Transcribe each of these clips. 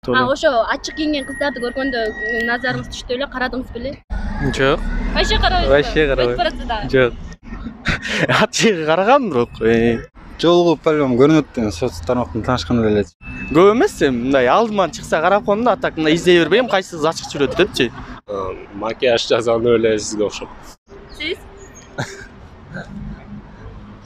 деп ойлойм. Ошо ачык кийинген кыздарды көргөндө назарыңыз түштү эле, карадыңыз беле? Жок. Вообще карабайсызбы? Вообще карабайм. Өтүп баратса дагы. Жок. Ачыгы карагам бирок. Жолугуп по-любому көрүнөт да, соц тармактан таанышканда эле. Көп эмес, мындай алдыман чыкса карап коем да, так мындай издей бербейм, кайсы кыз ачык жүрөт депчи. Макияж жасаган эле сизге окшоп. Сиз?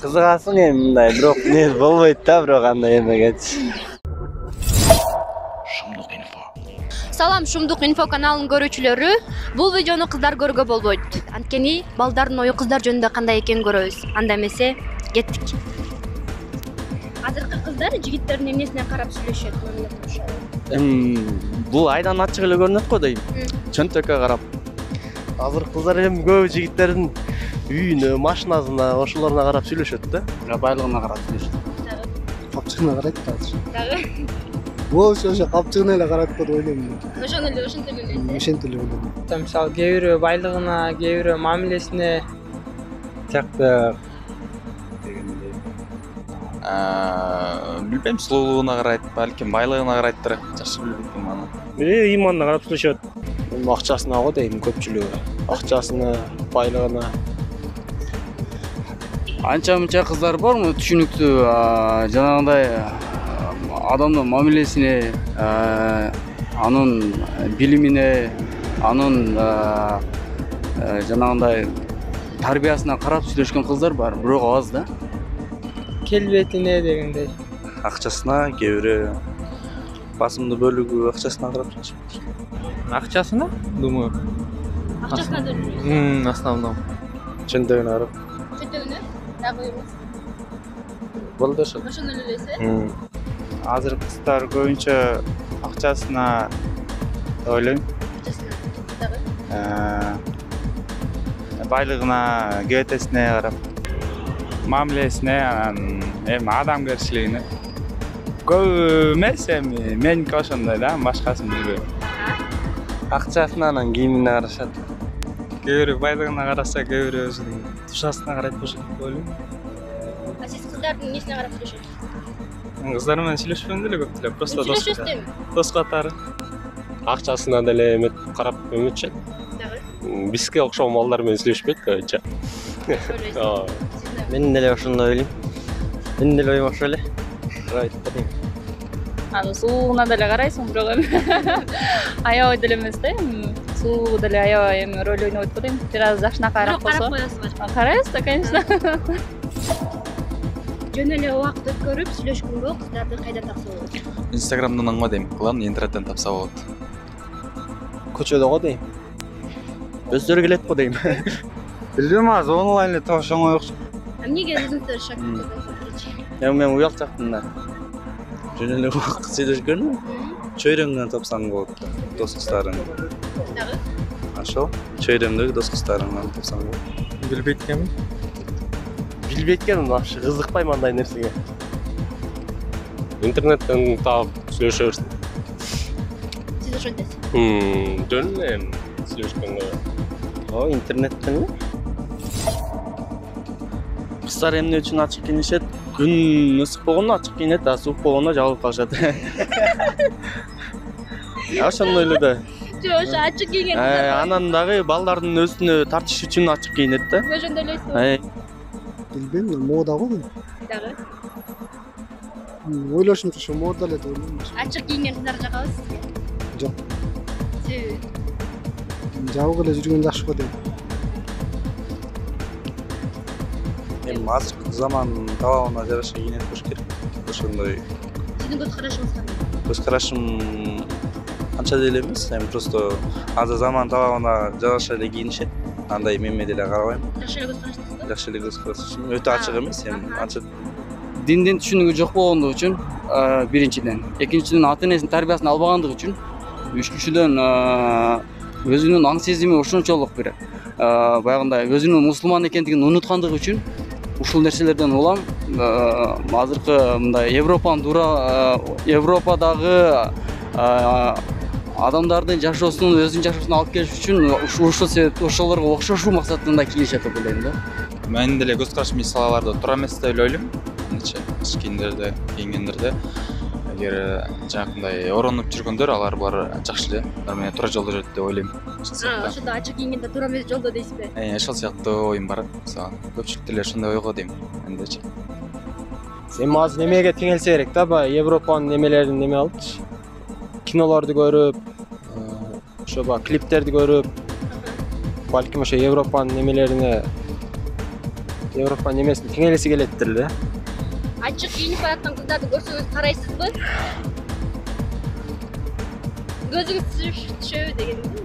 Кызыгасың эми мындай, бирок не болбойт да, бирок андай эмегечи. Салам, Шумдук инфо каналынын көрүүчүлөрү. Бул видеону кыздар көргө болбойт. Анткени балдардын ою кыздар жөнүндө кандай экенин көрөбүз. Анда эмесе, кеттик. Азыркы кыздар жигиттердин эмнесине карап сүйлөшөт? Бул айдан ачык эле көрүнөт го дейм. Чөнтөккө карап. Азыркы кыздар эми көп жигиттердин үйүнө, машинасына, ошолоруна карап сүйлөшөт да. Байлыгына карап сүйлөшөт. Капчыгына карайт да азыр. Дагы? Ошо капчыгына эле карайт деп ойлойм. Ошону эле ошентип эле. Ошентип эле ойлойм. Мисалы кээ бирөө байлыгына, кээ бирөө мамилесине Тиякта билбейм, сулуулугуна карайт, балким байлыгына карайттыр. Жакшы билбейм аны. Иманына карап сүйлөшөт. акчасына го дейм көпчүлүгү. Акчасына, байлыгына. Анча-мынча кыздар бармы түшүнүктүү, жанагындай адамдын мамилесине, анын билимине, анын жанагындай тарбиясына карап сүйлөшкөн кыздар бар, бирок аз да. келбетине дегендей. Акчасына, кээ бирөө басымдуу бөлүгү акчасына карап сүйлөшөт. Акчасына, думаю. Акчасына дөрүлөйсүз. Основном. Чөнтөгүнө карап. Чөнтөгүнө? Дагы эмес. Болду ошол. Ошону эле элес, Азыр кыздар көбүнчө акчасына деп ойлойм. Акчасына. Дагы? Байлыгына, кебетесине карап. Мамилесине, эми адамгерчилигине. Көп эмес эми, меники ошондой да, башкасын билбейм. Акчасына, анан кийимине карашат. Кээ бирөө байлыгына караса, кээ бирөө өзүнүн тушасына карайт болушу керек деп ойлойм. Сиз кыздардын эмнесине карап сүйлөшөсүз? Кыздар менен сүйлөшпөйм деле көп деле, просто Сүйлөшөсүз эми. дос катары. Акчасына деле эмет карап өмөтчү. Дагы? Бизге окшогон балдар менен сүйлөшпөйт көбүнчө. Мен деле ошондой ойлойм. Мен деле оюм ошол эле. Карайт дейм. Сулууна деле карайсың, бирок эми аябай деле эмес да, сулуу деле аябай эми роль ойнобойт го дейм. Бир аз жакшынакайраак болсо. Карап коесузбу? Карайбыз да, конечно. Жөн эле убакыт өткөрүп сүйлөшкөнгө кыздарды кайда тапса болот? Инстаграмдан аңга дейм. Главное интернеттен тапса болот. Көчөдө го дейм. Өздөрү келет го дейм. Билбейм, азыр онлайн эле табыш оңой окшойт. Эмнеге өзүңүздөр шак көрдүңүз? Эми мен уялчакмын да. Жөн эле убакыт сүйлөшкөн. Чөйрөңдөн тапсаң болот. Дос кыздарың. Дагы? Ошол. Чөйрөмдөгү дос кыздарыңдан тапсаң болот. Билбейт экенмин. Билбейт экенмин, вообще кызыкпайм андай нерсеге. Интернеттен таап сүйлөшөбүз. Сиз ошентесиз. Жөн эле сүйлөшкөнгө. Интернеттен эле. Кыздар эмне үчүн ачык кийинишет? Күн ысык болгондо ачык кийинет, суук болгондо жабылып калышат. Ошондой эле да. Жок, ошо ачык кийген кыздар. Анан дагы балдардын өзүнө тартыш үчүн ачык кийинет да. Ошондой элесизби? Билбейм, мода го дейм. Дагы? Ойлошумча ошо мода эле деп ойлойм. Ачык кийген кыздар жагабы сизге? Жок. Себеби? Жабык эле жүргөн жакшы го дейм. Эми азыркы заман талабына жараша кийинет болуш керек. Ошондой Сиздин көз карашыңыз кандай? көз карашым анча деле эмес, эми просто азыр заман талабына жараша эле кийинишет. Андай менме деле карабайм. Жакшы эле көз караштыңызбы? Жакшы эле көз карашым. Өтө ачык эмес, эми анча Диндин түшүнүгү жок болгондугу үчүн биринчиден, экинчиден ата энесинин тарбиясын албагандыгы үчүн үч кишиден өзүнүн аң сезими ошончолук бир баягындай өзүнүн мусулман экендигин унуткандыгы үчүн ушул нерселерден улам азыркы мындай Европадагы адамдардын жашоосун өзүнүн жашоосуна алып келиш үчүн ушул себеп ошолорго окшошуу максатында кийишет деп ойлойм да. Менин деле көз карашым салаларда туура эмес деп ойлойм. Кийингендерде эгер жанакындай оронуп жүргөндөр алар булар жакшы эле, алар менен туура жолдо жүрөт деп ойлойм. Ошондо ачык кийингенде туура эмес жолдо дейсизби? Ошол сыяктуу оюм бар. Көпчүлүк деле ошондой ойго дейм мендечи. Эми азыр немеге теңелсе керек да, баягы Европанын немелерин неме алып, кинолорду көрүп, ошо баягы клиптерди көрүп, балким ошо Европанын немелерине немесине теңелеси келеттир эле. Ачык кийинип бараткан кыздарды көрсөңүз карайсызбы? Көзүңүз түшөбү дегенди.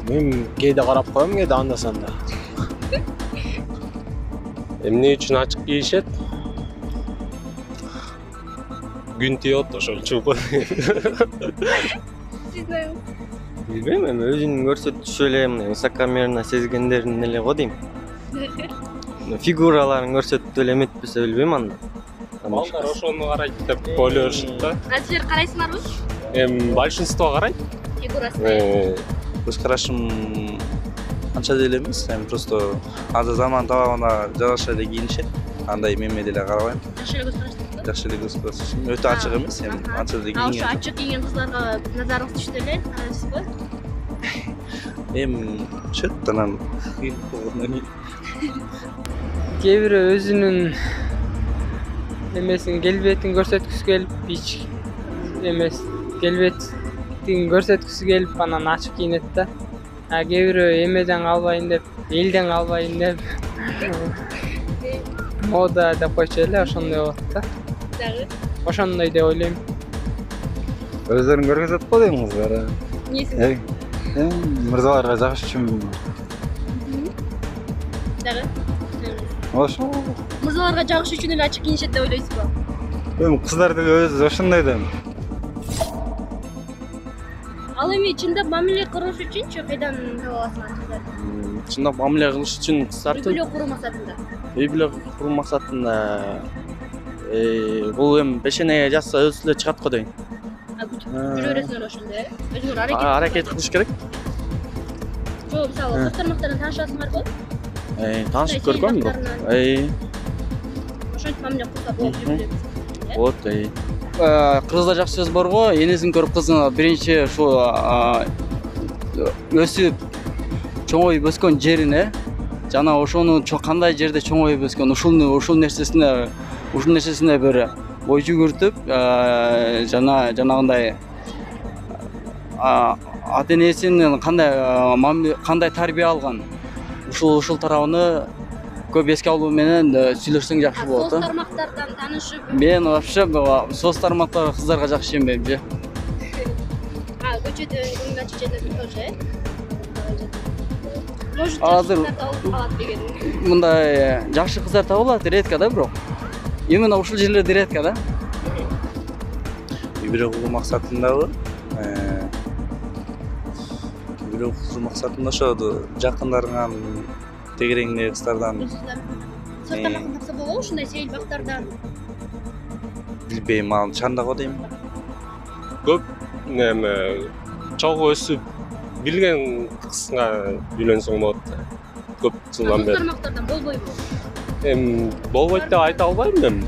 Мен кээде карап коем, кээде анда-санда. Эмне үчүн ачык кийишет? Күн тиет ошончу. Билбейм, эми өзүнүн көрсөтүшү эле мына высокомерно сезгендерин эле го дейм. Фигураларын көрсөтүп эле эметпесе билбейм анда. Балдар ошону карайт деп ойлошот да. Силер карайсыңарбы? Большинство карайт. Фигурасы. Көз карашым анча деле эмес, эми просто азыр заман талабына жараша эле кийинишет. Андай меме деле карабайм. Жакшы эле көз караштыңызбы? Жакшы эле көз карашым. Өтө ачык эмес, эми анча деле Ошо кийинген. ачык кийген кыздарга назарыңыз түштү эле, карайсызбы? Эми чөт анан болгондон кийин кээ бири өзүнүн эмесин келбетин көрсөткүсү келип ич эмес келбетин көрсөткүсү келип анан ачык кийинет да. А кээ бири эмеден калбайын деп, элден калбайын деп мода деп койчу эле ошондой болот да. Дагы Ошондой деп ойлойм. Өздөрүн көргөзөт го дейм кыздар. эмнесин? Мырзаларга жагыш үчүн. Дагы Ошо. мырзаларга жагыш үчүн эле ачык кийинишет деп ойлойсузбу? Эми кыздар деле өзү ошондой да. Ал эми чындап мамиле кылыш үчүнчү кайдан таап аласыңар кыздарды? Чындап мамиле кылыш үчүн кыздарды Үй бүлө куруу максатында. үй бүлө куруу максатында бул эми пешенеге жазса өзү эле чыгат го дейм. Жүрө бересиңер ошондо, э? Өзүңөр Аракет кылыш керек. Жок, мисалы, соц тармактардан таанышасыңарбы? Таанышып көргөм бирок. Ошентип мамиле кылса болот, үй бүлө. Вот, Кыргызда жакшы сөз бар го, энесин көрүп кызын биринчи ушу өсүп чоңоюп өскөн жерине жана ошону кандай жерде чоңоюп өскөн ушул нерсесине бир ой жүгүртүп жанагындай ата энесинин кандай тарбия алган ушул тарабыны көп эске алуу менен сүйлөшсөң жакшы болот. Соц тармактардан таанышып. Мен вообще соц тармактары кыздарга жакшы ишенбейм же. Көчөдө кымга чечелерди тоже, Может, Азыр кыздар табылып калат деген. мындай жакшы кыздар табылат, редко да бирок. Именно ушул жерлерде редко да. үй бүлө куруу максатындабы? Үй бүлө куруу максатында ошо жакындарыңан тегереңдеги кыздардан Соц тармактан тапса болобу ушундай сейил бактардан? билбейм, ал чанда го дейм. Көп чогуу өсүп билген кызга үйлөнсөң болот. Көп жылдан Соц бери. тармактардан болбойбу? Болбойт деп айта албайм мен.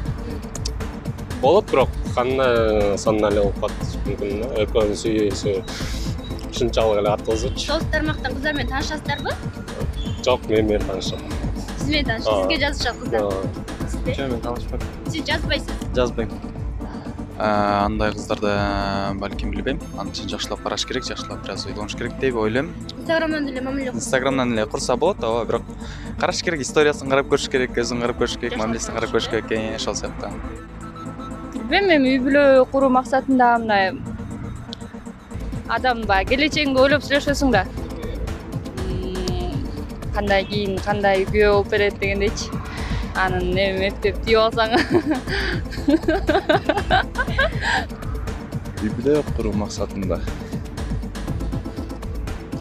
Болот бирок кандай санына эле болуп калат мүмкүн. Экөөнүн сүйүүсү ушунчалык эле атылзычы. Соц тармактан кыздар менен таанышасыздарбы? Жок, мен менен таанышам. Сиз менен таанышасыз, сизге жазышат кыздар. Жок, мен таанышпайм. Сиз жазбайсыз? Жазбайм. Андай кыздарды балким билбейм. Анча жакшылап караш керек, жакшылап бир аз ойлонуш керек деп ойлойм. Инстаграмдан деле мамиле кылса. Инстаграмдан эле курса болот, ооба, бирок караш керек, историясын карап көрүш керек, көзүн карап көрүш керек, мамилесин карап көрүш керек, ошол сыяктуу. Билбейм, эми үй бүлө куруу максатында мындай адам баягы келечегиңди ойлоп сүйлөшөсүң да. Кандай кийин, кандай күйөө болуп берет дегендейчи. Анын эптеп тийип алсаң. Үй бүлө куруу максатында.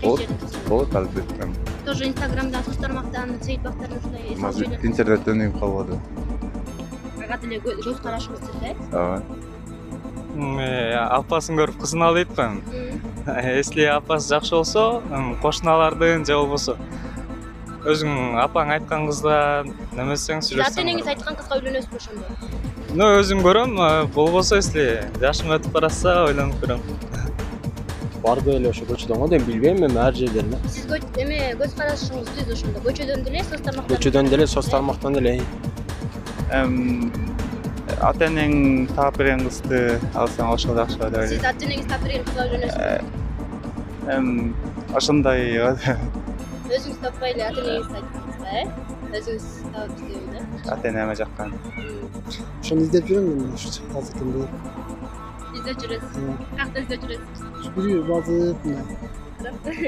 Болот албетте. Тоже инстаграмдан, соц тармактан, сейил бактардан ушундай Интернеттен үйүп калбады. ага деле көз карашыңыз да? Ооба. Апасын көрүп кызын ал дейт го. Если апасы жакшы болсо, кошуналардын же болбосо өзүң апаң айткан кызга немесең сүйлөшсөң. Ата энеңиз айткан кызга үйлөнөсүзбү ошондо? Ну өзүм көрөм, болбосо если жашым өтүп баратса ойлонуп көрөм. Барды эле ошо көчөдөн го дейм билбейм эми ар жерден. Сиз эме көз карашыңыз түз ошондо. Көчөдөн деле соц тармактан. Көчөдөн деле соц тармактан эле. Ата энең таап берген кызды алсаң ошол жакшы деп ойлойм. Сиз ата энеңиз таап берген кызга жөнөсүңүз. Ошондой Өзүңүз таппай эле ата энеңизди айтасыңыз да, Өзүңүз таап издебей да? ата энеме жаккан. Ошону издеп жүрөм мен ошо азыр күндө. Издеп жүрөсүз. Какта издеп жүрөсүз? Билбейм, базы мындай.